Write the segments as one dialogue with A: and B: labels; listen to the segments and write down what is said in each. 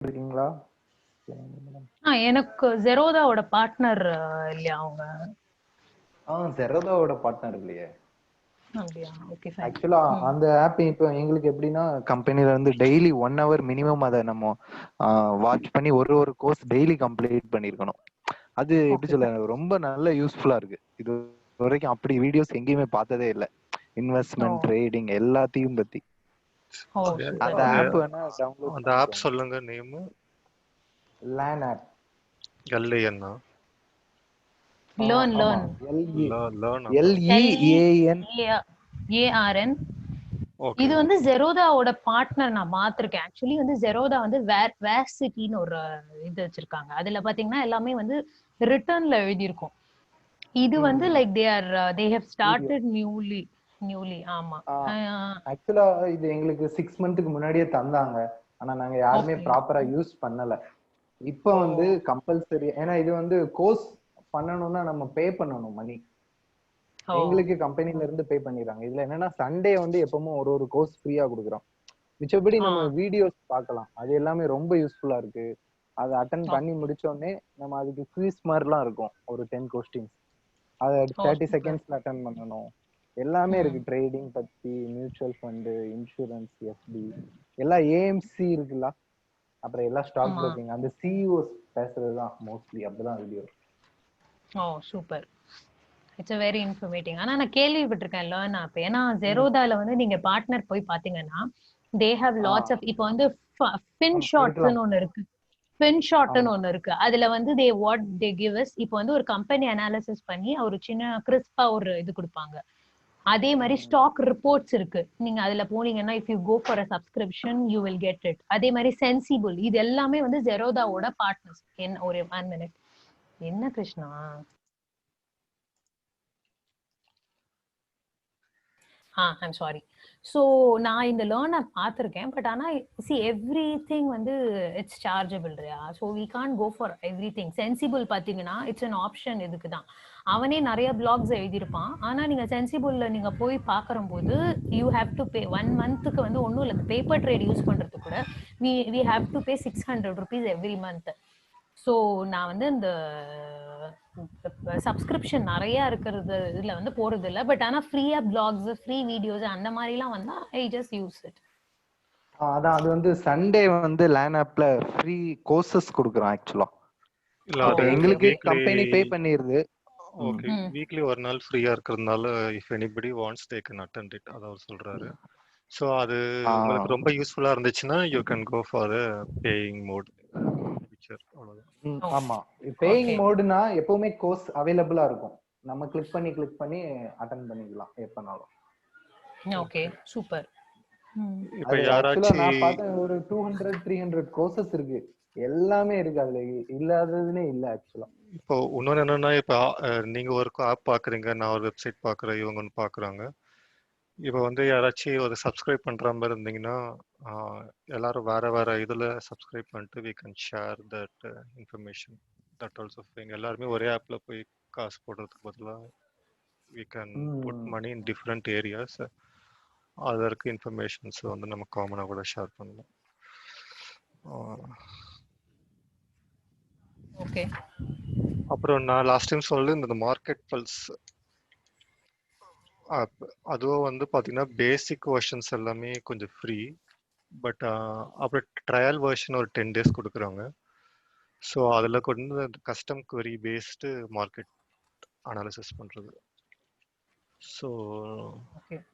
A: இருக்கீங்களா?
B: எனக்கு ஜெரோதாவோட பார்ட்னர் இல்லையா அவங்க?
A: ஜெரோதாவோட பார்ட்னர் இல்லையே.
B: அப்படியா? Okay fine.
A: ஆக்சுவலா அந்த ஆப் இப்போ எங்களுக்கு எப்படின்னா கம்பெனில இருந்து டெய்லி 1 hour மினிமம் அதை நம்ம வாட்ச் பண்ணி ஒரு கோர்ஸ் டெய்லி கம்ப்ளீட் பண்ணிருக்கணும். அது எப்படி சொல்ல ரொம்ப நல்ல யூஸ்ஃபுல்லா இருக்கு. இது வரைக்கும் அப்படி வீடியோஸ் எங்கேயுமே பார்த்ததே இல்லை. இன்வெஸ்ட்மெண்ட் ட்ரேடிங் எல்லாத்தையும் பத்தி. அந்த ஆப் வேணா டவுன்லோட்
C: அந்த ஆப் சொல்லுங்க. Name
A: LAN app.
C: LAN
B: learn LEARN. இது வந்து ஜெரோதாவோட பார்ட்னர் நான் பார்த்திருக்கேன். ஆக்சுவலி வந்து ஜெரோதா வந்து வேர்சிட்டின்னு ஒரு இது வச்சிருக்காங்க. அதுல பாத்தீங்கன்னா எல்லாமே வந்து ரிட்டர்ன்ல எழுதி இருக்கும். இது வந்து like they have started newly. ஆமா.
A: ஆக்சுவலா இது எங்களுக்கு 6 மந்த்க்கு முன்னாடியே தந்தாங்க. ஆனா நாங்க யாருமே ப்ராப்பரா யூஸ் பண்ணல. இப்போ வந்து கம்பல்சரி, ஏன்னா இது வந்து கோர்ஸ் பண்ணணும்னா நம்ம பே பண்ணணும் மணி. எங்களுக்கு கம்பெனில இருந்து பே பண்ணிடுறாங்க. இதுல என்னன்னா சண்டே வந்து எப்பவுமே ஒரு கோர்ஸ் ஃப்ரீயா கொடுக்குறோம். மிச்சபடி நம்ம வீடியோஸ் பார்க்கலாம். அது எல்லாமே ரொம்ப யூஸ்ஃபுல்லா இருக்கு. அதை அட்டன் பண்ணி முடிச்ச உடனே நம்ம அதுக்கு குவிஸ் மாதிரிலாம் இருக்கும். ஒரு 10 கொஸ்டின்ஸ் அதை 30 செகண்ட்ஸ்ல அட்டன் பண்ணணும். எல்லாமே இருக்கு. ட்ரேடிங் பத்தி, மியூச்சுவல் ஃபண்டு, இன்சூரன்ஸ், எஃப்டி, எல்லாம் ஏஎம்சி இருக்குல்ல. அப்புறம் எல்லாம் ஸ்டாக் புரோக்கிங். அந்த சிஇஓஸ் பேசுறதுதான் மோஸ்ட்லி. அப்படிதான் video.
B: Super. It's a very informative. ஆனா நான் கேள்விப்பட்டிருக்கேன் லேர்ன் ஆப். ஏன்னா ஜெரோதால வந்து நீங்க பார்ட்னர் போய் பாத்தீங்கன்னா they have lots of, இப்போ வந்து FinShotsன்னு ஒன்னு இருக்கு. FinShotன்னு ஒன்னு இருக்கு. அதுல வந்து what they give us, இப்போ வந்து ஒரு கம்பெனி அனாலிசிஸ் பண்ணி ஒரு சின்ன கிறிஸ்பா ஒரு இது கொடுப்பாங்க. அதே மாதிரி ஸ்டாக் ரிப்போர்ட்ஸ் இருக்கு. நீங்க அதுல போனீங்கன்னா if you go for a subscription you will get it. அதே மாதிரி சென்சிபிள், இது எல்லாமே வந்து ஜெரோதாவோட பார்ட்னர்ஸ். ஒரு 1 minute. என்ன கிருஷ்ணா? I'm sorry. So நான் இந்த லேர்னை பார்த்துருக்கேன். பட் ஆனால் எவ்ரிதிங் வந்து இட்ஸ் சார்ஜபிள் இல்லையா? So we can't go for everything. Sensible பார்த்தீங்கன்னா இட்ஸ் அன் ஆப்ஷன். இதுக்கு தான் அவனே நிறைய பிளாக்ஸ் எழுதியிருப்பான். ஆனால் நீங்கள் சென்சிபிளில் நீங்கள் போய் பார்க்குறம்போது யூ ஹேவ் டு பே 1 மந்த்துக்கு வந்து ஒன்றும் இல்லை. பேப்பர் ட்ரேட் யூஸ் பண்ணுறதுக்கு கூட we have to pay 600 rupees every month. ஸோ நான் வந்து இந்த சப்ஸ்கிரிப்ஷன் நிறைய இருக்கிறது இதுல வந்து போறது இல்லை. பட் ஆனா ஃப்ரீயா பிளாக்ஸ், ஃப்ரீ வீடியோஸ் அந்த மாதிரிலாம் வந்தா ஐ ஜஸ்ட் யூஸ் இட்.
A: அதான் அது வந்து சண்டே வந்து லேன் ஆப்ல ஃப்ரீ கோர்சஸ் கொடுக்குறோம். ஆக்சுவலா எங்களுக்கு கம்பெனி பே பண்ணிருது.
C: ஓகே, வீக்லி ஒரு நாள் ஃப்ரீயா இருக்கிறதுனால if anybody wants they can attend it. அத அவர் சொல்றாரு. சோ அது உங்களுக்கு ரொம்ப யூஸ்ஃபுல்லா இருந்துச்சுன்னா you can go for a paying mode feature. அவ்வளவுதான்.
A: ஆமா, பேயிங் மோட்னா எப்பவுமே கோர்ஸ் அவைலபிளா இருக்கும். நம்ம கிளிக் பண்ணி அட்டெண்ட் பண்ணிக்கலாம் எப்பனாலும்.
B: Okay, super.
C: இப்போ யாராச்சும்
A: நான் பார்த்தேன் ஒரு 200-300 கோர்சஸ் இருக்கு. எல்லாமே இருக்கு. அதுல இல்லாததுனே இல்ல ஆக்சுவலா.
C: இப்போ இன்னொன்னு என்னன்னா, இப்போ நீங்க ஒரு ஆப் பாக்குறீங்க, நான் ஒரு வெப்சைட் பாக்குறேன், இவங்க ஒன்று பாக்குறாங்க. இப்போ வந்து யாராச்சும் ஒரு சப்ஸ்கிரைப் பண்ற மாதிரி இருந்தீங்கன்னா எல்லாரும் வேற இதுல சப்ஸ்கிரைப் பண்ணிட்டு we can share that information. that also thing. எல்லாருமே ஒரே ஆப்ல போய் காசு போடுறதுக்கு பதிலா we can put money in different areas. அதற்கு இன்ஃபர்மேஷன்ஸ் வந்து நம்ம காமனா கூட ஷேர் பண்ணலாம்.
B: ஓகே.
C: அப்புறம் நான் லாஸ்ட் டைம் சொல்லி இந்த மார்க்கெட் பல்ஸ் அதுவும் வந்து பார்த்தீங்கன்னா பேசிக் வெர்ஷன்ஸ் எல்லாமே கொஞ்சம் ஃப்ரீ. பட் அப்புறம் ட்ரையல் வெர்ஷன் ஒரு 10 days கொடுக்குறாங்க. ஸோ அதில் கொண்டு custom query based market analysis பண்ணுறது. ஸோ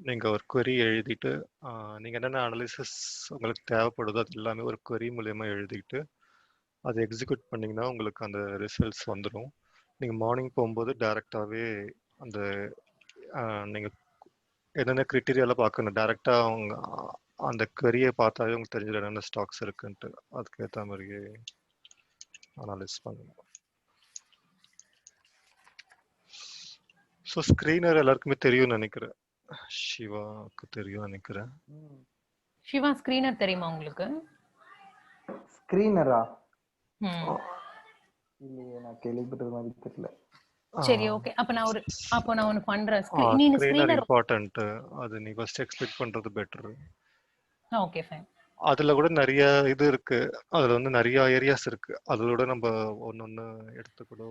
C: நீங்கள் ஒரு query எழுதிட்டு நீங்கள் என்னென்ன அனாலிசிஸ் உங்களுக்கு தேவைப்படுதோ அது எல்லாமே ஒரு query மூலயமா எழுதிட்டு அதை எக்ஸிக்யூட் பண்ணிங்கன்னா உங்களுக்கு அந்த ரிசல்ட்ஸ் வந்துடும். நீங்கள் மார்னிங் போகும்போது டைரெக்டாகவே அந்த நீங்கள் என்னென்ன கிரிட்டீரியாவில் பார்க்கணும், டைரெக்டாக அவங்க அந்த query-யை பார்த்தாவே உங்களுக்கு தெரிஞ்சிடும் என்னென்ன ஸ்டாக்ஸ் இருக்குன்ட்டு. அதுக்கு ஏற்ற மாதிரியே அனாலிஸ் பண்ணணும். ஸோ ஸ்க்ரீனர் எல்லாருக்குமே தெரியும்னு நினைக்கிறேன். சிவாக்கு தெரியும் நினைக்கிறேன்.
B: சிவா, ஸ்க்ரீனர் தெரியுமா உங்களுக்கு?
A: ஸ்க்ரீனரா? இல்லையே, நான் கேள்விப்பட்டது மாதிரி தெரியல.
B: சரி, ஓகே. அப்ப நான் ஒன்னு பண்றேன்.
C: Screener important. அது நீ ஃபர்ஸ்ட் எக்ஸ்பெக்ட் பண்றது பெட்டர்.
B: Okay fine.
C: அதுல கூட நிறைய இது இருக்கு. அதுல வந்து நிறைய ஏரியாஸ் இருக்கு. அதோட நம்ம ஒன்னொன்னு எடுத்து கூட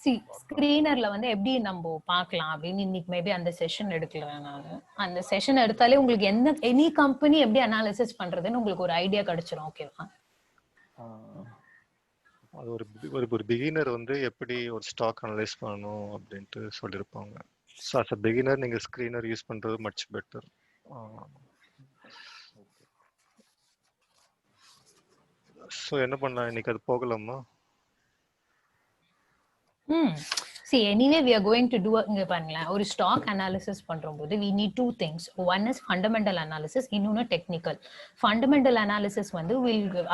B: சி
C: பார்க்கலாம்.
B: ஸ்கிரீனர்ல வந்து எப்படி நம்ம பார்க்கலாம் அப்படின்னு இன்னைக்கு மேபி அந்த செஷன் எடுக்கல நான். அந்த செஷன் எடுத்தாலே உங்களுக்கு என்ன எனி கம்பெனி எப்படி அனாலிசிஸ் பண்றதுன்னு உங்களுக்கு ஒரு ஐடியா கிடைச்சிரும். ஓகேவா?
C: அது ஒரு பிகினர் வந்து எப்படி ஒரு ஸ்டாக் அனலைஸ் பண்ணணும் அப்படின்ட்டு சொல்லியிருப்பாங்க. ஸோ அஸ் அ பிகினர் நீங்க ஸ்கிரீனர் யூஸ் பண்றது மச் பெட்டர். ஸோ என்ன பண்ணலாம் இன்னைக்கு, அது போகலாமா?
B: See, anyway, we are going to do இங்க பாருங்களேன், ஒரு ஸ்டாக் அனாலிசிஸ் பண்றபோது we need two things. One is fundamental analysis, இன்னொன்னு டெக்னிக்கல். ஃபண்டமெண்டல் அனாலிசிஸ் வந்து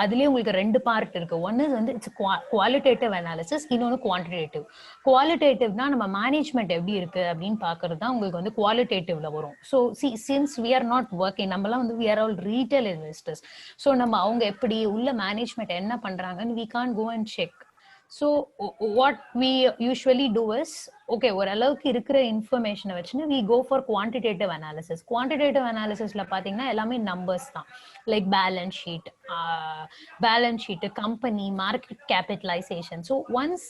B: அதுலயே உங்களுக்கு ரெண்டு பார்ட் இருக்கு. ஒன் இஸ் வந்து இட்ஸ் குவாலிட்டேட்டிவ் அனாலிசிஸ், இன்னொன்னு குவான்டிடேட்டிவ். குவாலிட்டேட்டிவ்னா நம்ம மேனேஜ்மெண்ட் எப்படி இருக்கு அப்படின்னு பாக்குறது தான் உங்களுக்கு வந்து குவாலிட்டேட்டிவ்ல வரும். So since we are not working, நம்மலாம் வந்து we are all retail investors. So நம்ம அவங்க எப்படி உள்ள மேனேஜ்மெண்ட் என்ன பண்றாங்கன்னு we can't go and check. So what we usually do is, okay, ஓரளவுக்கு இருக்கிற இன்ஃபர்மேஷனை வச்சுன்னு we go for quantitative analysis. Quantitative analysisல பாத்தீங்கன்னா எல்லாமே நம்பர்ஸ் தான். Like balance sheet, company, market capitalisation. So once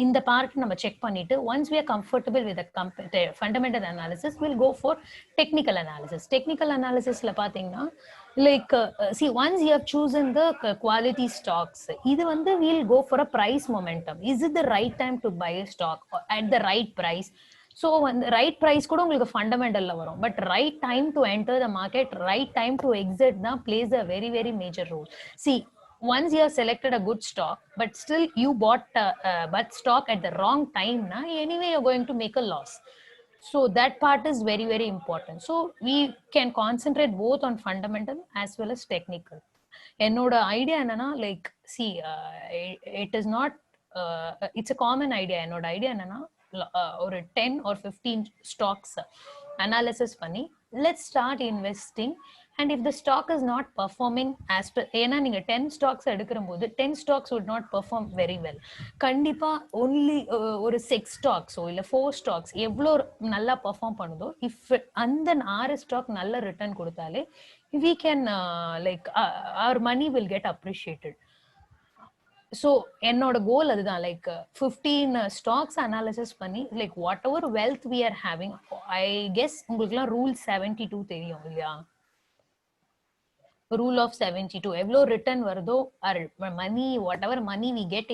B: இந்த பார்ட் நம்ம செக் பண்ணிட்டு once we are comfortable with the fundamental analysis, we'll go for technical analysis. Technical analysisல பாத்தீங்கன்னா like see, once you have chosen the quality stocks, இது வந்து we'll go for a price momentum. Is it the right time to buy a stock at the right price? So when the right price கூட உங்களுக்கு ஃபண்டமெண்டல்ல வரும். But right time to enter the market, right time to exit தான் plays a very very major role. See, once you have selected a good stock but still you bought but stock at the wrong time na, anyway you're going to make a loss. So that part is very very important. So we can concentrate both on fundamental as well as technical. என்னோட idea என்னன்னா, like see it is not it's a common idea. என்னோட idea என்னன்னா, ஒரு 10 or 15 stocks analysis பண்ணி let's start investing. And if the stock is not performing as per, ஏன்னா நீங்க 10 stocks எடுக்கிற போது 10 stocks would not perform very well. கண்டிப்பா only ஒரு 6 ஸ்டாக்ஸோ இல்ல 4 ஸ்டாக்ஸ் எவ்வளோ நல்லா பெர்ஃபார்ம் பண்ணுதோ, இஃப் அந்த 6 ஸ்டாக் நல்ல ரிட்டர்ன் கொடுத்தாலே we can like our money will get appreciated. So என்னோட கோல் அதுதான். லைக் 15 ஸ்டாக்ஸ் அனாலிசிஸ் பண்ணி like whatever wealth we are having. I guess உங்களுக்குலாம் ரூல் 72 தெரியும் இல்லையா? ரூல் ஆஃப் 72 எவ்வளோ ரிட்டர்ன் வருதோ or money, whatever money we get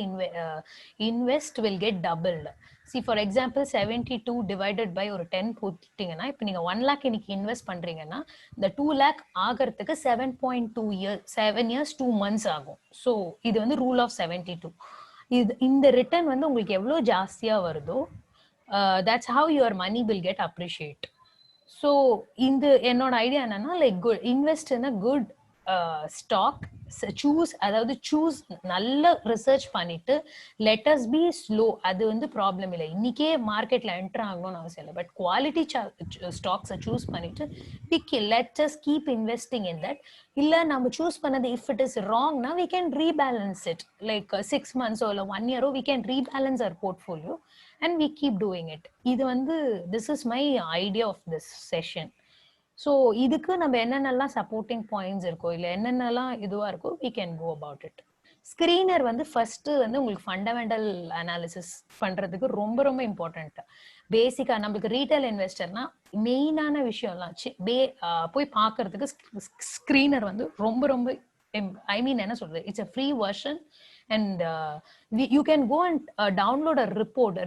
B: invest will get doubled. See for example 72 divided by ஒரு 10 போட்டிங்கன்னா, இப்போ நீங்கள் 1 lakh இன்னைக்கு இன்வெஸ்ட் பண்ணுறீங்கன்னா இந்த 2 lakh ஆகிறதுக்கு 7.2 years 7 years 2 months ஆகும். ஸோ இது வந்து ரூல் ஆஃப் 72. இந்த ரிட்டர்ன் வந்து உங்களுக்கு எவ்வளோ ஜாஸ்தியாக வருதோ that's how your money will get appreciate. So இந்த என்னோட ஐடியா என்னன்னா, like good invest in a good stock, choose, அதாவது சூஸ் நல்ல ரிசர்ச் பண்ணிட்டு லெட் அஸ் பி ஸ்லோ. அது வந்து ப்ராப்ளம் இல்லை, இன்னைக்கே மார்க்கெட்ல என்டர் ஆகணும்னு அவசியம் இல்லை. பட் குவாலிட்டி ஸ்டாக்ஸை சூஸ் பண்ணிட்டு let us keep investing in that. இல்லை நம்ம சூஸ் பண்ணது இஃப் இட் இஸ் ராங்னா we can rebalance it. Like 6 months இல்லை 1 year we can rebalance our portfolio and we keep doing it. இது வந்து this is my idea of this session. So இதுக்கு நம்ம என்னென்னலாம் சப்போர்ட்டிங் பாயிண்ட்ஸ் இருக்கோ இல்லை என்னென்னலாம் இதுவா இருக்கோ we can go about it. Screener வந்து ஃபர்ஸ்ட் வந்து உங்களுக்கு ஃபண்டமெண்டல் அனாலிசிஸ் பண்றதுக்கு ரொம்ப ரொம்ப இம்பார்ட்டன்ட். பேசிக்கா நம்மளுக்கு ரீட்டைல் இன்வெஸ்டர்னா மெயினான விஷயம்லாம் போய் பார்க்கறதுக்கு ஸ்கிரீனர் வந்து ரொம்ப ரொம்ப ஐ மீன் என்ன சொல்றது, it's a free version. And you can go and download a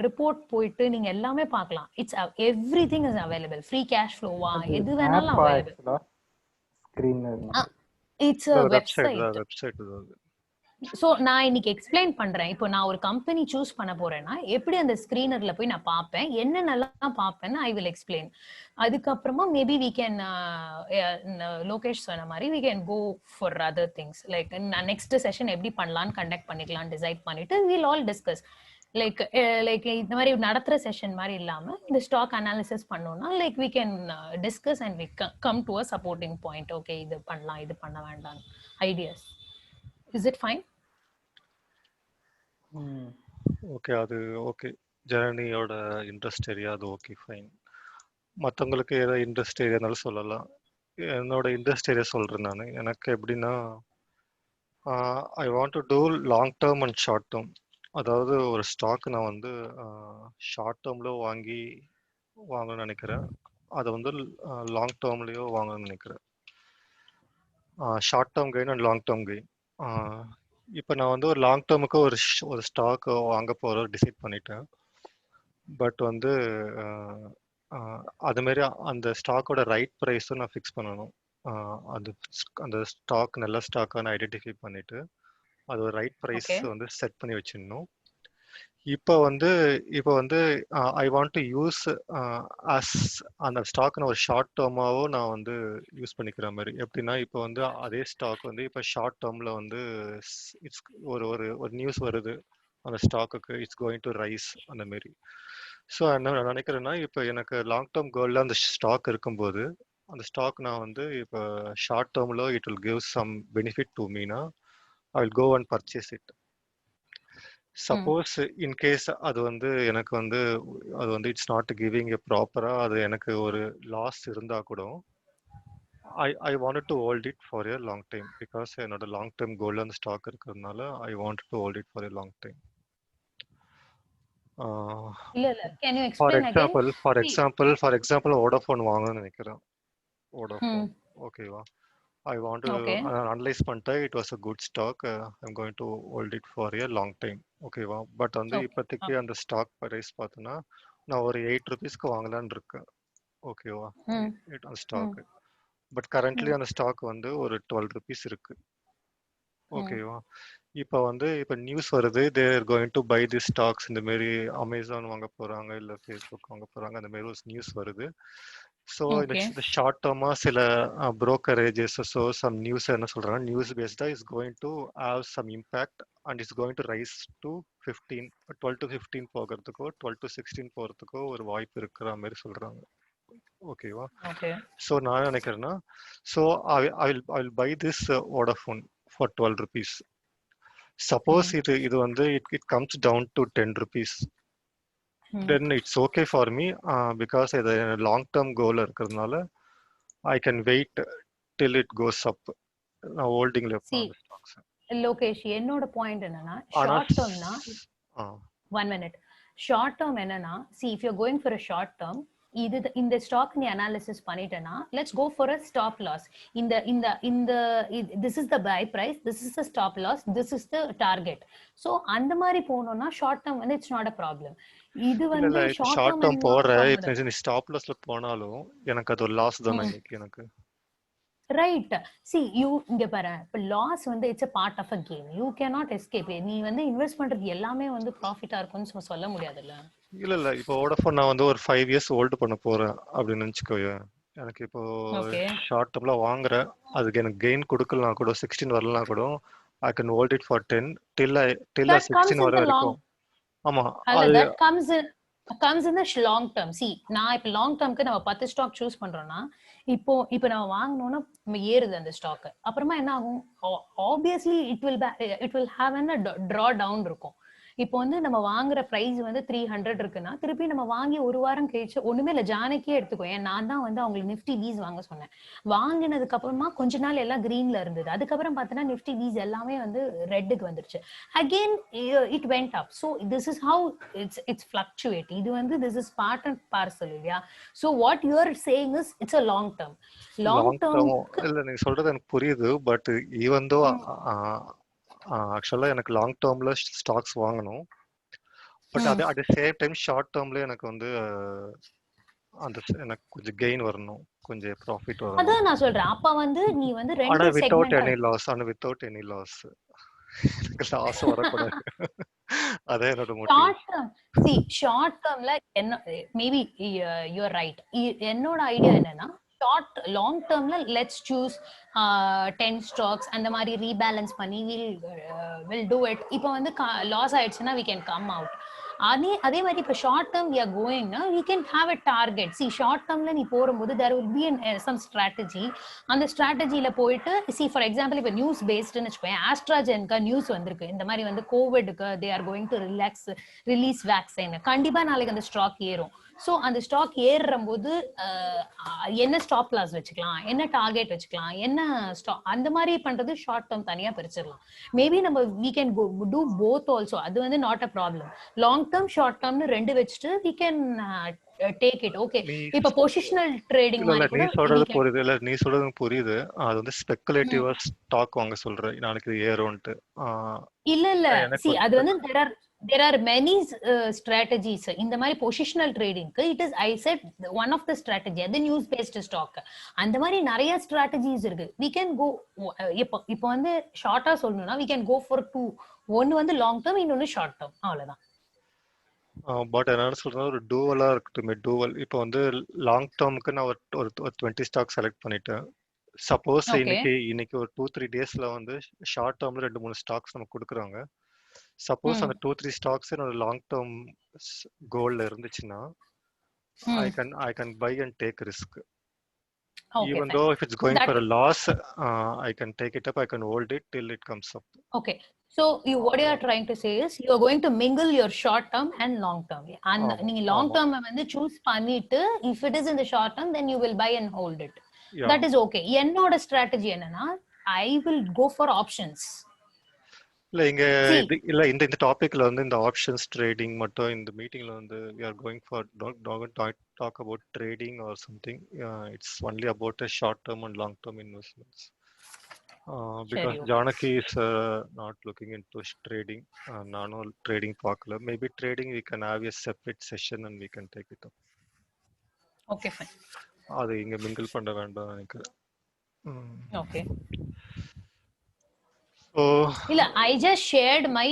B: report போயிட்டு நீங்க எல்லாமே பார்க்கலாம். It's everything is available. free cash flow வா எது வேணாலும் available. It's a
C: website.
B: So நான் இன்னைக்கு எக்ஸ்பிளைன் பண்றேன். இப்போ நான் ஒரு கம்பெனி சூஸ் பண்ண போறேன்னா எப்படி அந்த ஸ்கிரீனர்ல போய் நான் பார்ப்பேன், என்னென்னலாம் பார்ப்பேன்னு ஐ வில் எக்ஸ்பிளைன். அதுக்கப்புறமா மேபி வி கேன் லோகேஷ் சொன்ன மாதிரி we can go for other things. Like next session எப்படி பண்ணலான்னு கண்டக்ட் பண்ணிக்கலாம் டிசைட் பண்ணிட்டு வில் ஆல் டிஸ்கஸ். லைக் இந்த மாதிரி நடத்துற செஷன் மாதிரி இல்லாம இந்த ஸ்டாக் அனாலிசிஸ் பண்ணோம்னா like we can discuss and we come to a supporting point. Okay, இது பண்ணலாம், இது பண்ண வேண்டாம், ideas. Is it fine?
C: Okay, அது ஓகே. ஜனனியோட இன்ட்ரெஸ்ட் ஏரியா அது ஓகே, ஃபைன். மற்றவங்களுக்கு ஏதாவது இன்ட்ரெஸ்ட் ஏரியானாலும் சொல்லலாம். என்னோட இண்டஸ்ட்ரி ஏரியா சொல்றேன் நான். எனக்கு எப்படின்னா ஐ want to too long term and short term. அதாவது ஒரு ஸ்டாக் நான் வந்து ஷார்ட் டேர்ம்ல வாங்கணும்னு நினைக்கிறேன். அதை வந்து லாங் டேர்ம்லயோ வாங்கணும்னு நினைக்கிறேன். Short term gain and long term gain. இப்போ நான் வந்து ஒரு லாங் டேர்முக்கு ஒரு ஸ்டாக் வாங்க போகிற டிசைட் பண்ணிட்டேன். பட் வந்து அதுமாரி அந்த ஸ்டாக்கோட ரைட் ப்ரைஸும் நான் ஃபிக்ஸ் பண்ணணும். அது அந்த ஸ்டாக் நல்ல ஸ்டாக்கான ஐடென்டிஃபை பண்ணிட்டு அது ஒரு ரைட் ப்ரைஸ்
B: ஓகே
C: வந்து செட் பண்ணி வச்சிடணும். இப்போ வந்து I want to use as அந்த ஸ்டாக் நான் ஒரு ஷார்ட் டேர்மாவோ நான் வந்து யூஸ் பண்ணிக்கிற மாதிரி. எப்படின்னா இப்போ வந்து அதே ஸ்டாக் வந்து இப்போ ஷார்ட் டேர்மில் வந்து இட்ஸ் ஒரு ஒரு ஒரு நியூஸ் வருது அந்த ஸ்டாக்குக்கு இட்ஸ் கோயிங் டு ரைஸ் அந்த மாரி. ஸோ என்ன நான் நினைக்கிறேன்னா இப்போ எனக்கு லாங் டேர்ம் கோலில் அந்த ஸ்டாக் இருக்கும்போது அந்த ஸ்டாக் நான் வந்து இப்போ ஷார்ட் டேர்மில் it will give some benefit to மீனா I will go and purchase it. Suppose in case அது வந்து எனக்கு வந்து அது வந்து இட்ஸ் நாட் கிவிங் எ ப்ராப்பரா அது எனக்கு ஒரு லாஸ் இருந்தா கூட I want to hold it for a long time because என்னோட லாங் டைம் கோல்டு அந்த ஸ்டாக் இருக்கிறதுனால I want to hold it for a long time.
B: இல்ல can you
C: for
B: explain again?
C: Example Vodafone வாங்கணும்னு நினைக்கிறேன். Vodafone ஓகேவா? I want to
B: okay
C: analyze பண்ணிட்டா it was a good stock. I'm going to hold it for a long time. ஓகேவா? But வந்து
B: okay
C: இப்போதைக்கு அந்த stock price பார்த்தோன்னா நான் ஒரு 8 rupeesக்கு வாங்கலான்னு இருக்கேன். ஓகேவா? அந்த ஸ்டாக். பட் கரண்ட்லி அந்த ஸ்டாக் வந்து ஒரு 12 rupees இருக்கு. ஓகேவா? இப்போ நியூஸ் வருது they're going to buy the stocks. இந்த மாரி அமேசான் வாங்க போறாங்க இல்லை ஃபேஸ்புக் வாங்க போறாங்க அந்த மாதிரி ஒரு நியூஸ் வருது. ஸோ இந்த ஷார்ட் டேர்மா சில புரோக்கரேஜஸோ சம் நியூஸ் என்ன சொல்றாங்க நியூஸ் பேஸ்டா is going to have some impact and is going to rise to 12 to 15 போகிறதுக்கோ 12 to 16 போகிறதுக்கோ ஒரு வாய்ப்பு இருக்கிற மாதிரி சொல்றாங்க. ஓகேவா? ஸோ நான் நினைக்கிறேன்னா so I will buy this Vodafone for 12 rupees. Suppose இது வந்து it comes down to 10 rupees. Then it's okay for me because இது long term goal இருக்கிறதுனால I can wait till it goes up. நான் ஹோல்டிங்ல இருப்பேன் அந்த stocks.
B: Lokesh என்னோட point என்னன்னா short டேர்ம்னா 1 minute short term என்னன்னா see if you're going for a short term இந்த stock நீ அனாலிசிஸ் பண்ணிட்டேன்னா let's go for a stop loss. This is the buy price, this is the stop loss, this is the target. So அந்த மாதிரி போனோம்னா short term வந்து it's not a problem. இது வந்து
C: short term போறேன் இப்போ நீ ஸ்டாப் லாஸ்ல போனாலும் எனக்கு அது ஒரு லாஸ் தானே எனக்கு.
B: ரைட் see you இங்க பாரு இப்ப லாஸ் வந்து it's a part of a game, you cannot escape. நீ வந்து இன்வெஸ்ட் பண்றது எல்லாமே வந்து ப்ராஃபிட்டா இருக்கும்னு சொல்ல முடியாதுல்ல.
C: இல்ல இப்போ வோடாஃபோன் நான் வந்து ஒரு 5 years ஹோல்ட் பண்ண போறேன் அப்படின்னு நினைச்சுக்கோயே. எனக்கு இப்போ ஷார்ட் டேர்ம்ல வாங்குறேன் அதுக்கு எனக்கு கெயின் கொடுக்கலாம் கூட 16 வரலாம் கூட I can hold it for 10 till 16 வர வரைக்கும். ஆமா
B: that comes in the long term. see நான் இப்ப லாங் டேர்ம்க்கு நம்ம 10 ஸ்டாக் சூஸ் பண்றோம்னா இப்போ நம்ம வாங்கணும்னா ஏறுது அந்த ஸ்டாக் அப்புறமா என்ன ஆகும் obviously it will have a draw down இருக்கும். இப்போ வந்து நம்ம வாங்குற பிரைஸ் வந்து 300 இருக்குன்னா திருப்பி நம்ம வாங்கி ஒரு வாரம் கழிச்சு ஒண்ணுமே இல்ல ஜானகியே எடுத்துக்கோ. ஏன் நான் தான் வந்து அவங்களுக்கு நிஃப்டி வீஸ் வாங்க சொன்னேன். வாங்கினதுக்கு அப்புறமா கொஞ்ச நாள் எல்லாம் கிரீன்ல இருந்தது. அதுக்கப்புறம் பார்த்தீங்கன்னா நிஃப்டி வீஸ் எல்லாமே வந்து ரெட்டுக்கு வந்துருச்சு. Again it went up. So this is how it's fluctuate. இது வந்து this is part and parcel இல்லையா? So what you are saying is it's a long term. Long term
C: இல்ல நீங்க சொல்றது எனக்கு புரியுது. பட் ஈவன் தோ ஆக்சுவலா எனக்கு லாங் டேர்ம்ல ஸ்டாக்ஸ் வாங்கணும். பட் அது at the same time short டேர்ம்ல எனக்கு வந்து அந்த எனக்கு கொஞ்சம் கெயின் வரணும், கொஞ்சம் ப்ராஃபிட் வரணும்.
B: அதான் நான் சொல்றேன். அப்ப வந்து நீ வந்து ரெண்டு
C: வித்தவுட் எனி லாஸ் எனக்கு லாஸ் வரக்கூடாது. அதே என்னோட மோட்டிவ்.
B: ஷார்ட் டேர்ம்ல என்ன மேபி யூ ஆர் ரைட். என்னோட ஐடியா என்னன்னா லாங் டேர்ம்ல லெட்ஸ் சூஸ் 10 ஸ்டாக்ஸ் அந்த மாதிரி ரீபேலன்ஸ் பண்ணி வில் டூ இட். இப்போ வந்து லாஸ் ஆயிடுச்சுன்னா we can come out. அதே மாதிரி இப்போ short term we are going na we can have a target. see short டேர்ம்ல நீ போடும்போது there will be some strategy. அந்த ஸ்ட்ராட்டஜில போயிட்டு see for example இப்போ நியூஸ் பேஸ்ட்னு வெச்சுக்கோங்க. ஆஸ்ட்ராஜெனகா நியூஸ் வந்திருக்கு இந்த மாதிரி வந்து கோவிட்க்கு they are going to release vaccine. கண்டிப்பா நாளைக்கு அந்த ஸ்டாக் ஏறும். சோ அந்த ஸ்டாக் ஏறும்போது என்ன ஸ்டாப் லாஸ் வச்சுக்கலாம், என்ன டார்கெட் வச்சுக்கலாம், என்ன ஸ்டாக் அந்த மாதிரி பண்றது ஷார்ட் டேர்ம் தனியா பிரிச்சிடலாம். மேபி நம்ம we can do both also. அது வந்து not a problem. Long term short டேர்ம்னு ரெண்டு வச்சுட்டு we can take it. Okay,
C: நீ
B: இப்ப பொசிஷனல் ட்ரேடிங்
C: இல்ல இல்ல
B: மாதிரி
C: நீ
B: கூட
C: சொல்றது
B: we can.
C: புரியுது, இல்ல நீ சொல்றது புரியுது. அது வந்து ஸ்பெகுலேட்டிவா ஸ்டாக் வாங்க சொல்ற, நாளைக்கு ஏறும்ட்டு.
B: இல்ல
C: எனக்கு
B: see அது
C: வந்து
B: வந்து there are many strategies. இந்த மாதிரி பொசிஷனல் ட்ரேடிங்க்கு it is I said one of the strategy அது நியூஸ் பேஸ்ட் ஸ்டாக். அந்த மாதிரி நிறைய ஸ்ட்ராட்டஜிஸ் இருக்கு. we can go இப்போ வந்து ஷார்ட்டா சொல்லணும்னா we can go for two. ஒன்னு வந்து லாங் டேர்ம், இன்னொன்னு ஷார்ட் டேர்ம், அவ்வளவுதான்.
C: பட் என்ன சொல்றேன், ஒரு டூவலா இருக்கட்டுமே. டூவல் இப்போ வந்து லாங் டேர்முக்கு நான் ஒரு 20 ஸ்டாக் செலக்ட் பண்ணிட்டேன். Suppose
B: okay.
C: இன்னைக்கு ஒரு 2-3 டேஸ்ல வந்து ஷார்ட் டேர்ம்ல 2-3 ஸ்டாக்ஸ் நமக்கு கொடுக்குறாங்க. சப்போஸ் அந்த 2-3 ஸ்டாக்ஸ் என்னோட லாங் டேர்ம் கோல்ல இருந்துச்சுன்னா I can buy and take risk.
B: Okay,
C: Even
B: fine.
C: though if it's going
B: That
C: for a loss, I can take it up, I can hold it till it comes up.
B: okay. So what you are trying to say is you are going to mingle your short term and long term. And
C: ஆமா
B: நீங்க long
C: ஆமா
B: term வந்து choose பண்ணிட்டு if it is in the short term then you will buy and hold it.
C: Yeah.
B: That is okay. என்னோட strategy என்னன்னா I will go for options.
C: இல்ல இங்க
B: See,
C: இல்ல இந்த டாபிக்ல வந்து இந்த ஆப்ஷன்ஸ் ட்ரேடிங் மட்டும் இந்த மீட்டிங்ல வந்து we are going for don't talk about trading or something. It's only about a short term and long term investments. Because
B: சரி,
C: Janaki is not looking into trading. நானும் trading பார்க்கல. Maybe trading we can have a separate session and we can take it up.
B: okay, fine.
C: அது இங்க mingle பண்ண வேண்டாம் எனக்கு.
B: Okay.
C: So
B: இல்ல I just shared my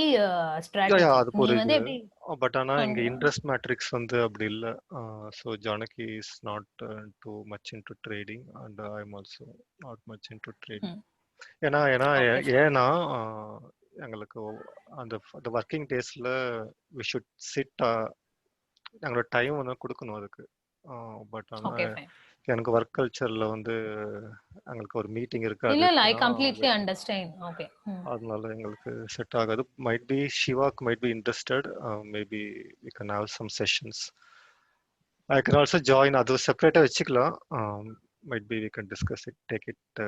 B: strategy.
C: அது
B: நீ வந்து
C: புரியுது.
B: எப்படி
C: பட் ஆனா இங்க இன்ட்ரெஸ்ட் மேட்ரிக்ஸ் வந்து அப்படி இல்ல. So Janaki is not too much into trading and I am also not much into trading. ஏன்னா ஏன்னா எங்களுக்கு அந்த ஒர்க்கிங் டேஸ்ல வி ஷுட் சிட், எங்களோட டைம் வந்து கொடுக்கணும் அதுக்கு. பட் ஆனா
B: okay, fine.
C: எனக்கு ஒர்க் கல்ச்சர்ல வந்து எங்களுக்கு ஒரு மீட்டிங் இருக்காது.
B: இல்ல I completely understand. Okay.
C: அதனால எங்களுக்கு செட் ஆகாது. Might be Shivak might be interested. Maybe we can have some sessions. I can also join. அது செப்பரேட்டா வச்சுக்கலாம். Might be we can discuss it, take it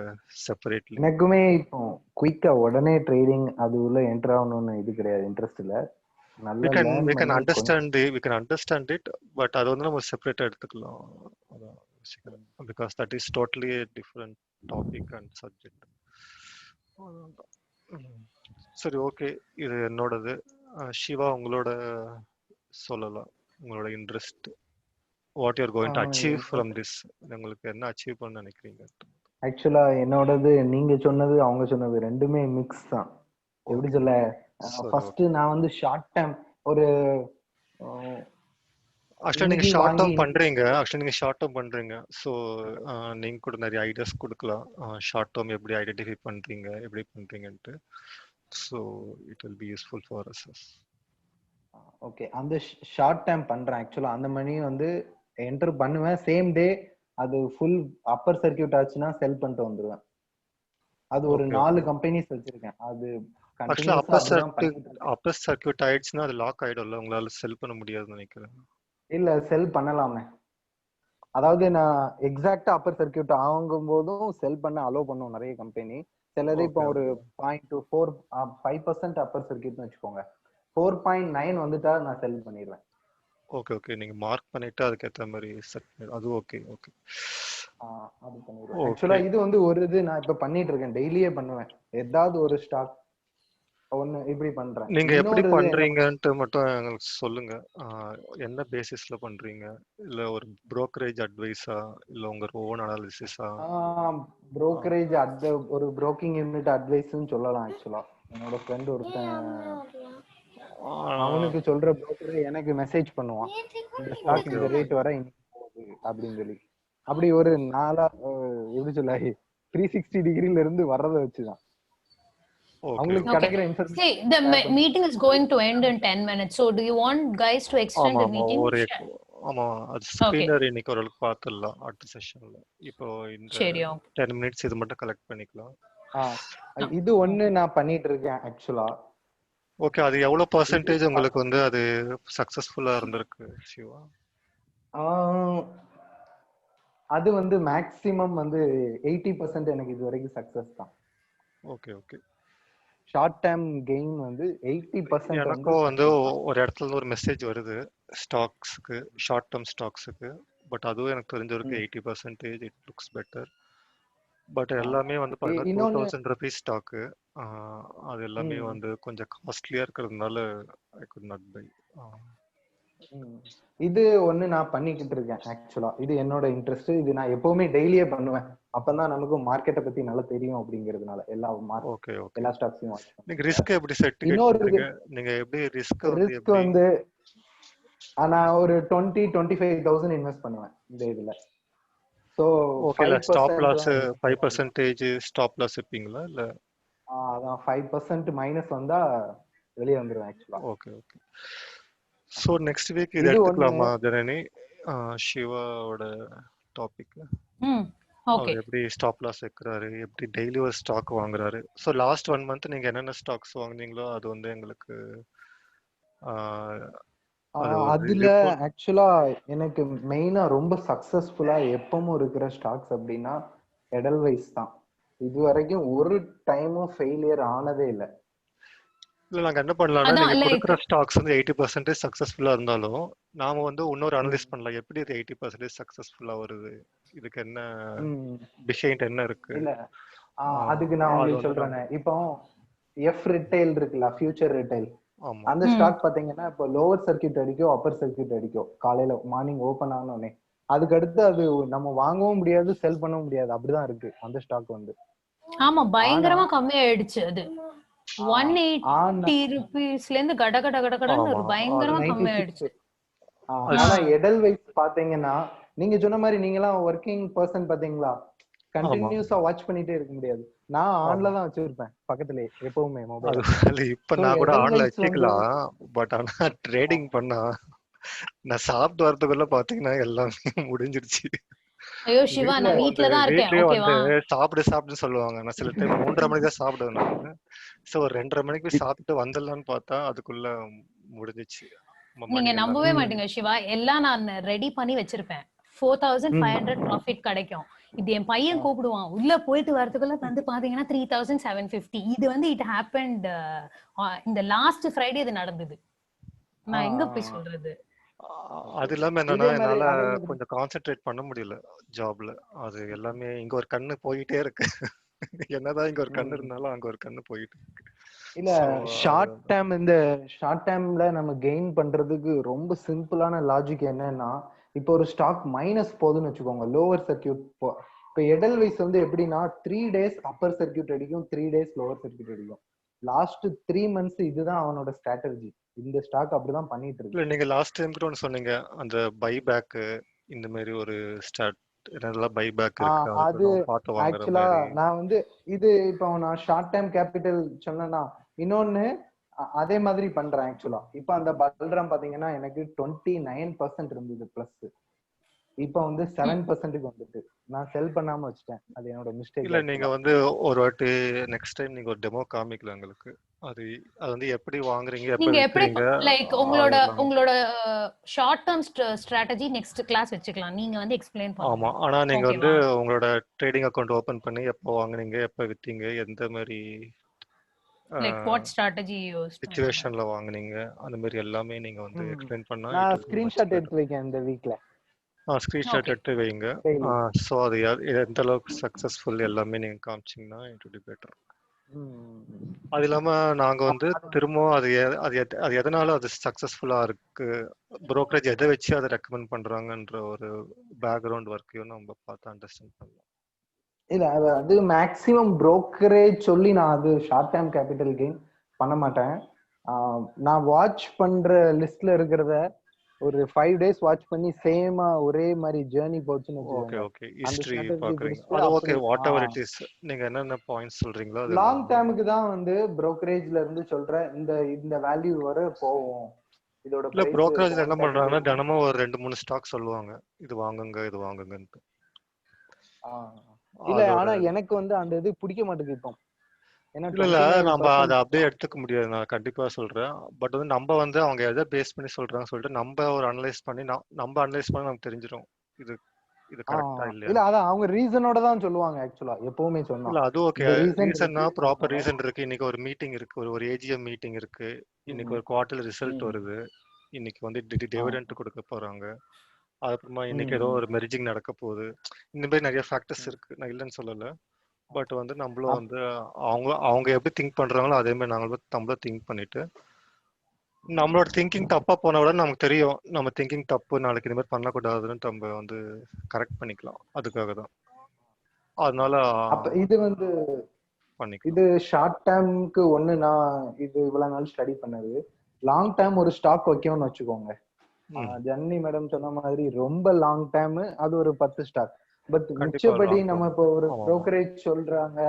C: separately.
A: எனக்குமே இப்போ குயிக்கா உடனே ட்ரேடிங் அது உள்ள என்டர் ஆகணும்னு இது கிடையாது, இன்ட்ரெஸ்ட் இல்ல.
C: we
A: நல்லா
C: can
A: லேர்ன்
C: we can
A: பண்ணி
C: understand it, but அது வந்து நம்ம செப்பரேட்டா எடுத்துக்கலாம். because that is totally a different topic and subject. சரி, ஓகே. இது என்னோடது. சிவா உங்களோட சொல்லலாம், உங்களோட interest, what you are going to achieve from this. உங்களுக்கு என்ன அச்சீவ் பண்ண நினைக்கிறீங்க?
A: ஆக்சுவலா என்னோடது நீங்க சொன்னது அவங்க சொன்னது ரெண்டுமே மிக்ஸ் தான். எப்படி சொல்ல, ஃபர்ஸ்ட் நான் வந்து ஷார்ட் டைம் ஒரு
C: ஆக்சுவலா நீங்க ஷார்ட் டேர்ம் பண்றீங்க. ஸோ நீங்க கூட நிறைய ஐடியாஸ் கொடுக்கலாம். ஷார்ட் டேர்ம் எப்படி ஐடென்டிஃபை பண்றீங்க, எப்படி பண்றீங்கன்ட்டு. So it will be useful for us.
A: Okay, அந்த ஷார்ட் டைம் பண்றேன். ஆக்சுவலா அந்த மணி வந்து என்டர் பண்ணுவேன், சேம் டே அது ஃபுல் அப்பர் சர்க்கியூட் ஆச்சுன்னா செல் பண்ணிட்டு வந்துருவேன். அது ஒரு 4 கம்பெனிஸ் வச்சிருக்கேன். அது
C: ஆக்சுவலா அப்பர் சர்க்கியூட் ஆயிடுச்சுன்னா அது லாக் ஆயிடும்ல, உங்களால செல் பண்ண முடியாதுன்னு நினைக்கிறேன்.
A: இல்ல, செல் பண்ணலாமே. அதாவது நான் எக்ஸாக்டா அப்பர் சர்க்கியூட் ஆகும் போதும் செல் பண்ண அலோவ் பண்ணுவோம் நிறைய கம்பெனி. சிலது இப்போ ஒரு 0.25% அப்பர் சர்க்கியூட்னு வச்சுக்கோங்க, 4.9 வந்துட்டா நான் செல் பண்ணிடுவேன்.
C: ஓகே, நீங்க மார்க் பண்ணிட்டு அதுக்கு ஏத்த மாதிரி செட் பண்ணி அது ஓகே.
A: அது பண்ணிடுவேன். ஆக்சுவலா இது வந்து ஒரு இது நான் இப்ப பண்ணிட்டு இருக்கேன், டெய்லியே பண்ணுவேன். ஏதாவது ஒரு ஸ்டாக் ஒண்ணு இப்படி பண்றேன்.
C: நீங்க எப்படி பண்றீங்கன்ட்டு மட்டும் எங்களுக்கு சொல்லுங்க. என்ன பேசிஸ்ல பண்றீங்க? இல்ல ஒரு புரோக்கரேஜ் அட்வைஸா, இல்ல உங்க ஓன் அனாலிசிஸா?
A: புரோக்கரேஜ் ஒரு புரோக்கிங் யூனிட் அட்வைஸ்னு சொல்லலாம். ஆக்சுவலா என்னோட ஃப்ரெண்ட் ஒருத்தன், அவனுக்கு சொல்ற புரோக்கரே எனக்கு மெசேஜ் பண்ணுவான், இந்த ஸ்டாக் இந்த ரேட் வர போகுது அப்படின்னு சொல்லி. அப்படி ஒரு நாளா எப்படி சொல்ல 360 டிகிரில இருந்து வர்றத வச்சுதான் அவங்களுக்கு கிடைக்கிற information.
B: See, the meeting is going to end in 10 minutes. So do you want guys to extend the meeting?
C: ஆமா, அது ஸ்கிரீனர் இன்னைக்கு ஒரு அளவுக்கு பார்த்துடலாம் அடுத்த செஷன்ல. இப்போ இந்த 10 மினிட்ஸ் இது மட்டும் கலெக்ட் பண்ணிக்கலாம்.
A: இது ஒண்ணு நான் பண்ணிட்டு இருக்கேன் ஆக்சுவலா.
C: ஓகே, அது எவ்வளவு பெர்சன்டேஜ் உங்களுக்கு வந்து அது சக்சஸ்ஃபுல்லா இருந்திருக்கு சிவா?
A: ஆஹ் அது வந்து மேக்ஸிமம் வந்து 80% எனக்கு இது வரைக்கும் சக்சஸ் தான்.
C: Okay okay.
A: Short term gain வந்து 80% வந்து
C: எனக்கும் வந்து
A: சக்சஸ் தான்.
C: ஒரு இடத்துல இருந்து ஒரு மெசேஜ் வருது ஸ்டாக்ஸுக்கு, ஷார்ட் டேர்ம் ஸ்டாக்ஸுக்கு. பட் அதுவும் எனக்கு தெரிஞ்ச வரைக்கும் 80% இட் லுக்ஸ் பெட்டர். பட் எல்லாமே வந்து பார்த்தீங்கன்னா
A: இன்னொன்னு
C: 2000 ருபீஸ் ஸ்டாக்கு. அது எல்லாமே
A: ம்,
C: வந்து கொஞ்சம் காஸ்ட்லியாக இருக்கிறதுனால ஐ குட் நாட் பை.
A: ம். இது ஒண்ணு நான் பண்ணிக்கிட்டு இருக்கேன் ஆக்சுவலா. இது என்னோட இன்ட்ரெஸ்ட். இது நான் எப்பவுமே டெய்லியே பண்ணுவேன். அப்பதான் நமக்கு மார்க்கெட்டை பத்தி நல்லா தெரியும் அப்படிங்கிறதுனால
C: ஓகே ஓகே.
A: எல்லா ஸ்டாக்ஸையும் வாட்ச்
C: நீங்க
A: பண்ணுவேன்.
C: ரிஸ்க் எப்படி செட்டிகேட்
A: இன்னொரு
C: பண்றீங்க? நீங்க எப்படி ரிஸ்க் வந்து
A: ரிஸ்க்
C: எப்படி?
A: வந்து நான் ஒரு 25,000 இன்வெஸ்ட் பண்ணுவேன் இந்த இதுல. ஸோ
C: ஓகேல ஸ்டாப்
A: 5%
C: லாஸ்
A: தான் எனக்கு வரும்.
C: 5% ஸ்டாப் லாஸ் வைப்பீங்களா இல்ல?
A: அதான் 5% மைனஸ் வந்தா வெளியே வந்துருவேன் ஆக்சுவலா.
C: Okay okay. So next week இது
A: இது ஒண்ணு.
C: எடுத்துக்கலாமா ஜனனி? சிவாவோட டாபிக் அவர்
B: ஓகே.
C: எப்படி ஸ்டாப் லாஸ் வைக்கிறாரு, எப்படி டெய்லி ஒரு ஸ்டாக் வாங்குறாரு. ஸோ லாஸ்ட் 1 மந்த் நீங்க என்னென்ன ஸ்டாக்ஸ் வாங்குனீங்களோ அது வந்து எங்களுக்கு அது ஒரு
A: அதுல
C: ரிப்போர்ட்.
A: ஆக்சுவலா எனக்கு மெயினா ரொம்ப சக்சஸ்ஃபுல்லா எப்பவும் இருக்கிற ஸ்டாக்ஸ் அப்படின்னா எடல்வைஸ் தான். இது வரைக்கும் ஒரு டைமும் ஃபெயிலியர் ஆனதே இல்லை.
C: இல்ல நாங்க என்ன பண்ணலாம்னா,
B: அதான்
C: நீங்க
B: லைக்
C: கொடுக்குற ஸ்டாக்ஸ் வந்து 80% சக்சஸ்ஃபுல்லா இருந்தாலும் நாம வந்து இன்னொரு அனலைஸ் பண்ணலாம். எப்படி இது 80% சக்சஸ்ஃபுல்லா வருது, இதுக்கு என்ன பிஹைண்ட் என்ன இருக்கு.
A: இல்ல அதுக்கு நான்
C: அது
A: உங்களுக்கு
C: வந்து
A: சொல்றேன். இப்போ எஃப் ரிட்டைல் இருக்குல்ல, ஃபியூச்சர் ரிட்டைல்,
C: ஆமா
A: அந்த ஸ்டாக் பாத்தீங்கன்னா இப்போ லோவர் சர்க்கியூட் அடிக்கும், அப்பர் சர்க்கியூட் அடிக்கும் காலையில மார்னிங் ஓபன் ஆனோடனே. அதுக்கு அடுத்து அது நம்ம வாங்கவும் முடியாது, செல் பண்ணவும் முடியாது. அப்படிதான் இருக்கு அந்த ஸ்டாக் வந்து.
B: ஆமா
A: ஆனா
B: பயங்கரமா கம்மியாயிடுச்சு அது.
A: ஆனா
B: 180 ருபீஸ்ல இருந்து கட கட கட கடன்னு
C: ஆமா
B: ஒரு
C: அது
B: பயங்கரமா
A: 96.
B: கம்மியாயிடுச்சு.
A: ஆனா எடல்வைஸ் பாத்தீங்கன்னா, நீங்க சொன்ன மாதிரி நீங்க எல்லாம் ஒர்க்கிங் பர்சன் பாத்தீங்களா,
C: ஆமா
A: கண்டினியூஸா வாட்ச் பண்ணிட்டே இருக்க முடியாது. நான்
C: ஆமா.
A: ஆன்ல தான் வச்சிருப்பேன் பக்கத்துலயே எப்பவுமே
C: அது
A: மொபைல.
C: இப்ப
A: சோ
C: நான் கூட ஆன்ல
A: எடல்வைஸ் வந்து
C: வச்சுக்கலாம். பட் ஆனா ட்ரேடிங் பண்ணா நான் சாப்பிட்டு வரதுக்குள்ள பாத்தீங்கன்னா எல்லாமே முடிஞ்சிருச்சு.
B: ஐயோ சிவா,
A: இல்ல
B: நான்
C: வந்து
B: வீட்ல தான் இருக்கேன்,
C: வீட்லயே வந்து
B: ஓகேவா?
C: சாப்பிடுன்னு சொல்லுவாங்க. நான் சில டைம் 3:30 மணிக்கு தான் சாப்பிடுவேன் நானு. ஸோ ஒரு 2:30 மணிக்கு போய் சாப்பிட்டு வந்துடலான்னு பார்த்தா அதுக்குள்ள முடிஞ்சிச்சு.
B: நீங்க
C: மணி எல்லாமே
B: நம்பவே
A: ம்,
B: மாட்டீங்க சிவா, எல்லாம் நான் ரெடி பண்ணி வச்சிருப்பேன். 4500 ப்ராஃபிட் கிடைக்கும். இது என் பையன் கூப்பிடுவான், உள்ள போயிட்டு வரதுக்குள்ள வந்து பாத்தீங்கன்னா 3750. இது வந்து இட் ஹேப்பன்ட் இந்த லாஸ்ட் ஃப்ரைடே இது நடந்தது. நான் எங்க போய்
A: ஆஹ்
B: சொல்றது.
C: அது இல்லாம என்னன்னா என்னால
A: அதே மாதிரி
C: கொஞ்சம் கான்சென்ட்ரேட் பண்ண முடியல ஜாப்ல. அது எல்லாமே இங்க ஒரு கண்ணு போயிட்டே இருக்கு. என்னதான் இங்க ஒரு கண்ணு
A: ம்.
C: இருந்தாலும் அங்க ஒரு கண்ணு போயிட்டு இருக்கு.
A: இல்ல
C: ஸோ அது
A: இந்த ஷார்ட் டேர்ம்ல நம்ம கெயின் பண்றதுக்கு ரொம்ப சிம்பிளான லாஜிக் என்னன்னா, இப்போ ஒரு ஸ்டாக் மைனஸ் போகுதுன்னு வச்சுக்கோங்க, லோவர் சர்க்கியூட் இப்போ எடல்வைஸ் வந்து எப்படின்னா 3 days அப்பர் சர்க்கியூட் அடிக்கும், 3 days லோவர் சர்க்கியூட் அடிக்கும். லாஸ்ட் 3 months இதுதான் அவனோட ஸ்ட்ராட்டஜி. இந்த ஸ்டாக் அப்படிதான் பண்ணிட்டு இருக்கு.
C: இல்ல நீங்க லாஸ்ட் டைம் கூட ஒன்று சொன்னீங்க, அந்த பை பேக் இந்த மாதிரி ஒரு ஸ்டார்ட் என்னெல்லாம் பை பேக் இருக்கு அது
A: அது
C: கொஞ்சம் பார்த்து வாங்குற
A: ஆக்சுவலா
C: மாதிரி.
A: நான் வந்து இது இப்போ நான் ஷார்ட் டைம் கேபிட்டல் சொன்னேன்னா, இன்னொன்னு அதே மாதிரி பண்றேன் ஆக்சுவலா. இப்ப அந்த பல்ராம் பாத்தீங்கன்னா எனக்கு 29% இருந்தது பிளஸ். இப்ப வந்து 7%க்கு வந்துட்டு நான் செல் பண்ணாம வச்சுட்டேன். அது என்னோட மிஸ்டேக்
C: இல்ல நீங்க
A: ஆக்சுவலா.
C: வந்து ஒரு வாட்டி நெக்ஸ்ட் டைம் நீங்க ஒரு டெமோ காமிக்கல எங்களுக்கு. அது அது வந்து எப்படி வாங்குறீங்க, எப்ப
B: நீங்க எப்படி
C: விக்கிறீங்க
B: லைக்
C: அது
B: உங்களோட
C: எல்லாமே.
B: உங்களோட short term strategy next class வச்சுக்கலாம், நீங்க வந்து எக்ஸ்பிளைன்
C: ஆமா.
B: பண்ணணும்,
C: ஆனா நீங்க வந்து
B: ஓகேவா?
C: உங்களோட ட்ரேடிங் அக்கவுண்ட் ஓபன் பண்ணி எப்போ வாங்குனீங்க, எப்ப வித்தீங்க, எந்த மாதிரி
B: லைக் வாட் ஸ்ட்ராட்டஜி யூஸ்ட் அந்த மாதிரி.
C: சிச்சுவேஷன்ல வாங்குனீங்க, அந்த மாதிரி எல்லாமே நீங்க வந்து எக்ஸ்பிளைன் பண்ணா இட்
A: நான்
C: will be much
A: screenshot
C: better.
A: எடுத்து வைக்கேன் இந்த வீக்ல
C: ஸ்கிரீன்ஷாட்
B: ஓகே.
C: எடுத்து வைங்க.
A: டெய்லி.
C: ஸோ அது எந்த அளவுக்கு சக்ஸஸ்ஃபுல் எல்லாமே நீங்க காமிச்சீங்கன்னா இட் வில் பி பெட்டர். அது இல்லாம நாங்க வந்து திரும்பவும் அது எதனால அது சக்ஸஸ்ஃபுல்லா இருக்கு, புரோக்கரேஜ் எதை வச்சு அதை ரெக்கமெண்ட் பண்றாங்கன்ற ஒரு பேக்ரவுண்ட் ஒர்க்கையும் நம்ம பார்த்து அண்டர்ஸ்டாண்ட் பண்ணலாம்.
A: இல்ல அது மேக்ஸிமம் புரோக்கரேஜ் சொல்லி நான் அது ஷார்ட் டைம் கேபிட்டல் கெயின் பண்ண மாட்டேன். நான் வாட்ச் பண்ற லிஸ்ட்ல இருக்கிறத ஒரு 5 days வாட்ச் பண்ணி சேமா ஒரே மாதிரி ஜேர்னி போச்சுன்னு
C: ஓகே
A: வச்சுக்கோங்க,
C: ஓகே.
A: அந்த
C: ஹிஸ்டரி
A: ஸ்ட்ராட்டஜி
C: பாக்குறீங்க,
A: பிடிச்சிட்டு
C: அது ஓகே.
A: அப்படி
C: வாட் எவர் இட் இஸ், நீங்க என்னென்ன பாயிண்ட்ஸ் சொல்றீங்களோ அது
A: லாங்
C: எல்லாமே.
A: டேர்முக்கு தான் வந்து புரோக்கரேஜ்ல இருந்து சொல்ற இந்த இந்த வேல்யூ வரை போவோம், இதோட
C: இல்ல
A: பிரைஸ்
C: புரோக்கரேஜ்ல என்ன
A: 130
C: பண்றாங்கன்னா
A: இருக்கும்.
C: தினமும் ஒரு 2-3 ஸ்டாக் சொல்லுவாங்க, இது வாங்குங்க இது வாங்குங்கன்ட்டு.
A: இல்ல
C: அதோட
A: ஆனா எனக்கு வந்து அந்த இது பிடிக்க மாட்டேங்குது. இப்போ ஏன்னா
C: இல்ல இல்ல நம்ம அதை
A: 29%
C: அப்படியே எடுத்துக்க முடியாது, நான் கண்டிப்பா சொல்றேன். பட் வந்து நம்ம வந்து அவங்க எதை பேஸ் பண்ணி சொல்றாங்க சொல்லிட்டு நம்ம ஒரு அனலைஸ் பண்ணி நம்ம அனலைஸ் பண்ணி நமக்கு தெரிஞ்சிடும் இது இது கரெக்டா
A: இல்ல
C: இல்லையான்னு.
A: அதான் அவங்க ரீசனோட தான் சொல்லுவாங்க ஆக்சுவலா எப்பவுமே சொன்னா.
C: இல்ல அது ஓகே,
A: இந்த ரீசன்
C: ரீசன்னா
A: இருக்குன்னு
C: ப்ராப்பர்
A: சொல்லுவாங்க.
C: ரீசன் இருக்கு. இன்னைக்கு ஒரு மீட்டிங் இருக்கு, ஒரு ஏஜிஎம் மீட்டிங் இருக்கு, இன்னைக்கு
A: ம்,
C: ஒரு குவார்டர் ரிசல்ட்
A: ம்,
C: வருது, இன்னைக்கு வந்து
A: ஆ,
C: டிவிடெண்ட் கொடுக்க போறாங்க, அதுக்கப்புறமா இன்னைக்கு ஏதோ
A: ம்.
C: ஒரு மெர்ஜிங் நடக்க போகுது. இந்த மாதிரி நிறைய ஃபேக்டர்ஸ்
A: ம்.
C: இருக்கு, நான் இல்லைன்னு சொல்லல. பட் வந்து நம்மளும்
A: அப்
C: வந்து அவங்க அவங்க எப்படி திங்க் பண்றாங்களோ அதே மாதிரி நம்மளும் திங்க் பண்ணிட்டு நம்மளோட திங்கிங் தப்பா போனா கூட நமக்கு தெரியும் நம்ம திங்கிங் தப்பு, நாளைக்கு இந்த மாதிரி பண்ணக்கூடாதுன்னு நம்ம வந்து கரெக்ட் பண்ணிக்கலாம். அதுக்காக தான், அதனால
A: அப்ப இது வந்து
C: பண்ணிக்கலாம்.
A: இது ஷார்ட் டேர்ம்க்கு ஒண்ணு நான் இது இவ்வளவு நாள் ஸ்டடி பண்ணது. லாங் டேர்ம் ஒரு ஸ்டாக் வைக்கணும்னு வச்சுக்கோங்க.
C: ம்
A: ஜன்னி மேடம் சொன்ன மாதிரி ரொம்ப லாங் டேர்ம் அது ஒரு 10 ஸ்டாக். பட்
C: கண்டிப்பா
A: மிச்சபடி
C: லாங்
A: நம்ம
C: டேர்ம்.
A: இப்போ ஒரு
C: ஆமா ஆமா.
A: brokerage சொல்றாங்க,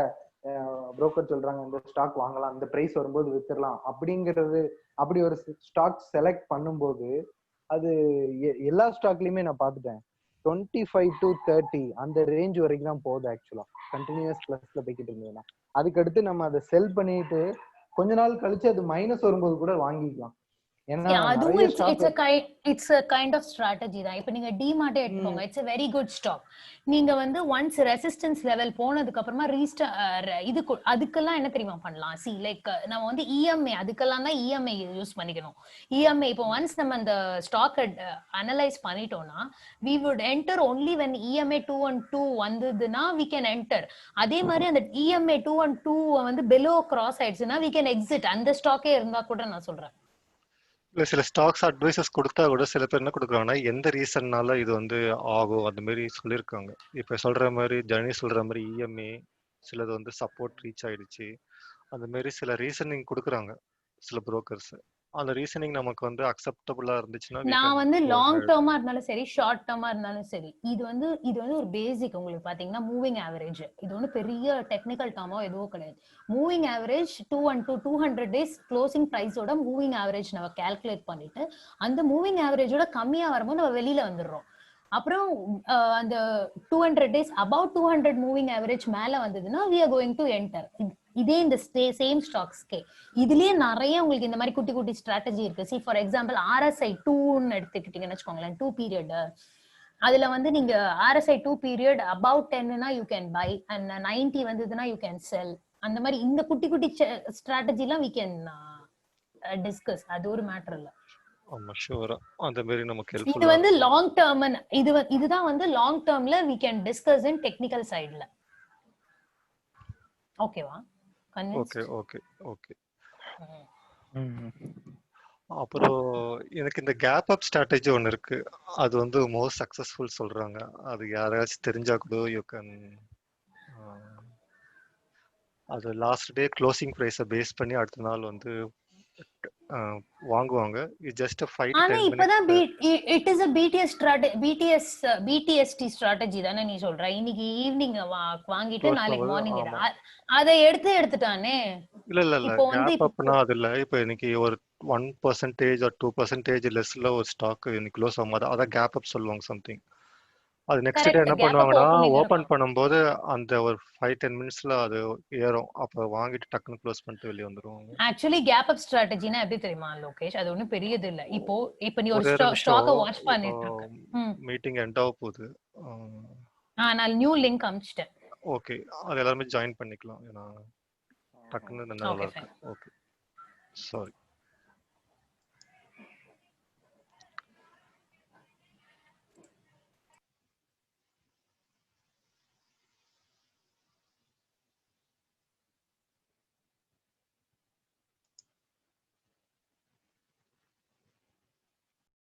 A: புரோக்கர் சொல்றாங்க இந்த ஸ்டாக் வாங்கலாம், இந்த பிரைஸ் வரும்போது வித்துடலாம் அப்படிங்கிறது, அப்படி ஒரு ஸ்டாக் செலக்ட் பண்ணும்போது அது எல்லா ஸ்டாக்லயுமே நான் பார்த்துட்டேன் 25 to 30 அந்த ரேஞ்ச் வரைக்கும் தான் போகுது ஆக்சுவலா. கண்டினியூஸ் பிளஸ்ல போய்கிட்டு இருந்ததுன்னா அதுக்கடுத்து நம்ம அதை செல் பண்ணிட்டு கொஞ்ச நாள் கழிச்சு அது மைனஸ் வரும்போது கூட வாங்கிக்கலாம். ஏன்னா
B: அதுவும்
A: நிறைய
B: it's
A: stock
B: it's a kind of strategy தான். இப்போ நீங்க டிமார்ட்டே எடுத்துக்கோங்க, it's a very good stock. நீங்க வந்து ஒன்ஸ் ரெசிஸ்டன்ஸ் லெவல் போனதுக்கு அப்புறமா அதுக்கெல்லாம் என்ன தெரியுமா பண்ணலாம்? சி லைக் நம்ம வந்து இஎம்ஐ அதுக்கெல்லாம் தான் இஎம்ஐ யூஸ் பண்ணிக்கணும். இஎம்ஐ இப்போ ஒன்ஸ் நம்ம அந்த ஸ்டாக் அனலைஸ் பண்ணிட்டோம்னா we would enter only when EMA 212 வந்ததுன்னா we can enter. அதே மாதிரி அந்த EMA 212 வந்து below cross ஆயிடுச்சுன்னா we can exit. அந்த ஸ்டாக்கே இருந்தா கூட நான் சொல்றேன்.
C: இல்ல சில ஸ்டாக்ஸ் அட்வைசஸ் கொடுத்தா கூட சில பேர் என்ன கொடுக்குறாங்கன்னா எந்த ரீசன்னால இது வந்து ஆகும் அந்த மாதிரி சொல்லியிருக்காங்க. இப்ப சொல்ற மாதிரி ஜனனி சொல்ற மாதிரி இஎம்ஏ சிலது வந்து சப்போர்ட் ரீச் ஆயிடுச்சு, அந்த மாதிரி சில ரீசனிங் கொடுக்குறாங்க சில புரோக்கர்ஸ். அந்த ரீசனிங் நமக்கு வந்து அக்செப்டபுளா இருந்துச்சுன்னா we
B: நான்
C: can
B: வந்து
C: go
B: லாங்
C: ahead.
B: டேர்மா இருந்தாலும் சரி ஷார்ட் டேர்மா இருந்தாலும் சரி இது வந்து ஒரு பேசிக். உங்களுக்கு பாத்தீங்கன்னா மூவிங் ஆவரேஜ் இது ஒண்ணு பெரிய டெக்னிக்கல் டேர்மோ எதுவும் கிடையாது. மூவிங் ஆவரேஜ் 200 டேஸ் க்ளோசிங் பிரைஸோட மூவிங் ஆவரேஜ் நம்ம கால்குலேட் பண்ணிட்டு அந்த மூவிங் ஆவரேஜோட கம்மியா வரும்போது நம்ம வெளியில வந்துடுறோம். அப்புறம் அந்த 200 டேஸ் அபவுட் 200 மூவிங் ஆவரேஜ் மேல வந்ததுன்னா we are going to enter. இதே இந்த சேம் ஸ்டாக்ஸ்க்கே இதுலயே நிறைய உங்களுக்கு இந்த மாதிரி குட்டி குட்டி ஸ்ட்ராட்டஜி இருக்கு. சி ஃபார் எக்ஸாம்பிள் RSI 2ன்னு எடுத்துக்கிட்டீங்கன்னு வச்சுக்கோங்களேன், 2 பீரியட். அதுல வந்து நீங்க RSI 2 பீரியட் அபவுட் 10னா யூ கேன் பை அண்ட் 90 வந்ததுன்னா யூ கேன் செல். அந்த மாதிரி இந்த குட்டி குட்டி ஸ்ட்ராட்டஜி எல்லாம் we can டிஸ்கஸ். அது ஒரு மேட்டர் இல்ல.
C: ஆமா ஷூரா அந்த மாதிரி நமக்கு
B: இது
C: ஹெல்ப்ஃபுல்லா
B: வந்து
C: இருக்கும்.
B: Long term. இதுதான் வந்து லாங் டேர்ம்ல we can discuss in technical சைடுல. ஓகேவா?
C: Okay
B: convinced?
C: Okay okay. அப்புறம் எனக்கு இந்த கேப் அப் ஸ்ட்ராட்டஜி ஒன்று இருக்கு, அது வந்து மோஸ்ட் சக்சஸ்ஃபுல் சொல்றாங்க. அது யாராச்சும் தெரிஞ்சா கூட யூ கேன், அது லாஸ்ட் டே க்ளோசிங் ப்ரைஸை பேஸ் பண்ணி அடுத்த நாள் வந்து வாங்குவாங்க. இது ஜஸ்ட் 5 to
B: ஆனா
C: 10
B: இப்பதான்
C: minutes.
B: It is a BTST strategy தானே நீ சொல்ற? இன்னைக்கு ஈவினிங் வாங்கிட்டு
C: க்ளோஸ்
B: நாளைக்கு
C: பண்ணும்போது
B: மார்னிங்
C: ஆமா.
B: அதை எடுத்துட்டானே.
C: இல்ல இல்ல இல்ல,
B: இப்போ வந்து
C: கேப் அப்னா அது இல்ல. இப்போ இன்னைக்கு ஒரு 1% or 2% லெஸ்ல ஒரு ஸ்டாக் இன்னைக்கு க்ளோஸ் ஆகும்போது அதான் கேப் அப் சொல்லுவாங்க சம்திங். அது நெக்ஸ்ட் டே
B: கரெக்ட்,
C: என்ன
B: கேப் அப்
C: பண்ணுவாங்கன்னா
B: ஓபன் தான்
C: ஓபன்
B: இருக்கும்.
C: பண்ணும்போது அந்த ஒரு 5-10 மினிட்ஸ்ல அது ஏறும். அப்ப வாங்கிட்டு டக்குன்னு க்ளோஸ் பண்ணிட்டு வெளியே வந்துருவாங்க.
B: ஆக்சுவலி கேப் அப் ஸ்ட்ராட்டஜினா எப்படி தெரியுமா லோகேஷ்? அது ஒண்ணும் பெரியது இல்ல. இப்போ நீ ஒரு
C: ஒரே நிமிஷம்,
B: ஸ்டாக்க வாட்ச்
C: இப்போ
B: பண்ணிட்டு இருக்க.
C: மீட்டிங் எண்ட் ஆக போகுது.
B: நான் நியூ லிங்க் அனுப்பிச்சிட்டேன்.
C: ஓகே, அது எல்லாருமே ஜாயின் பண்ணிக்கலாம். ஏன்னா டக்குன்னு நல்லா
B: ஓகே
C: இருக்கு.
B: ஃபைன்.
C: Okay sorry.